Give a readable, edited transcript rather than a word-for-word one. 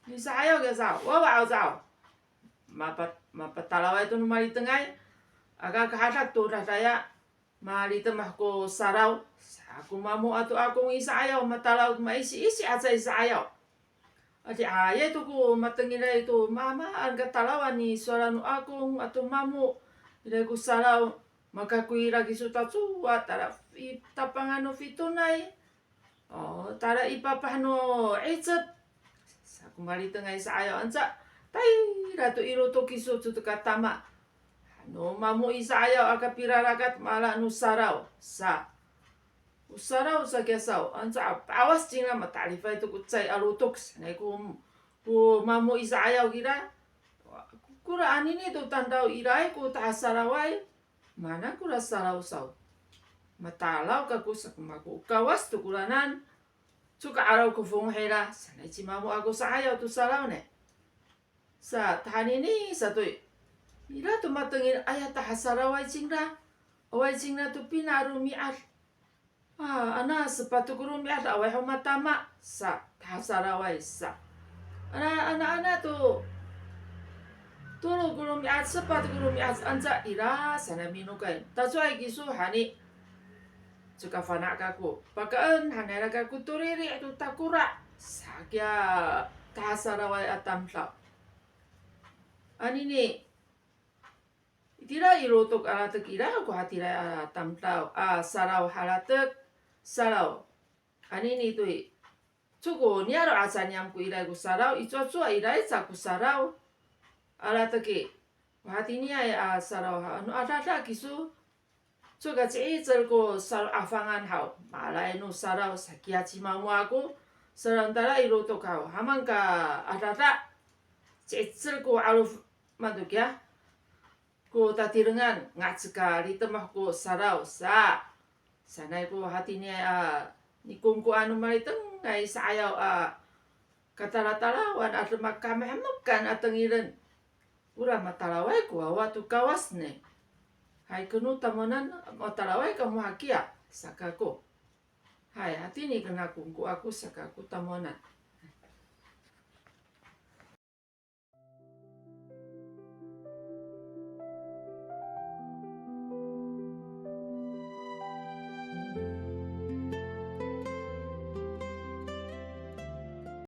Ni sayo ke sao, wa sao. Mapatalawa itu numali tengay. Aga kahatak tu saya mali temah ko sarau. Aku mamu atau aku isayaw matalaw maisi-isi asa isayaw. Ati aya itu ku matengila itu mama ang katalawan ni suaranu akong atau mamu. Ila ku sarau maka ku ira kisuta suwa tara tapangano fitunay. Oh, tara ipapahno ecet. Sa kumali tengay sa ayaw ansa. Tai ratu iro to kisu tu katama. No mamu isa ayaw akapirarakat mala nu sarau sa. Usarau sa kesau ansa awas cina matalifa itu kutsai alutok na ku mamu isa ayaw gira. Kura anini tu tandau irai ku tahasarawai. Mana kura sarau sau. Matalau kakusak maku kawas tu kuranan. Suka araw ko fong hera sanay si mamu ako sa ayaw tu sarau ne. Sa tani ni sa tu ira tu matengin ayat tahasarawai cingra. Awai cingra tu pinarumiat. Ana sepatu kurumiat awai homatama sa tahasarawai sa. Ana tu tulu kurumiat sepatu kurumiat anza ira sana minukai. Tasuai kisu hani suka fana kaku pakaan hanera kaku turiri itu takura sakya tahasarawai atamsa anini tira irotok alatek ira aku hatira atamsa sarau halatek sarau anini tu cuko niaro asanyam ku ira ku sarau icuacua ira saku sarau alatek hatini ay sarau anu ada kisu suka cecel ko sal afangan hau malai no sarau sakia cimamu aku serantara iroto kau hamangka ada cecel ko aluf maduk ya ko tatirengan ngat sekali temah ko sarau sa sanai ko hatinya nikungku anu maliteng ngai sayau katalatalawan atau makameh mekan atengiren ura matalawai ko awatu kawas ne. Hai kenu tamonan otarawai kamu hakia sakako. Hai hati ni kena kungku aku sakaku tamonan.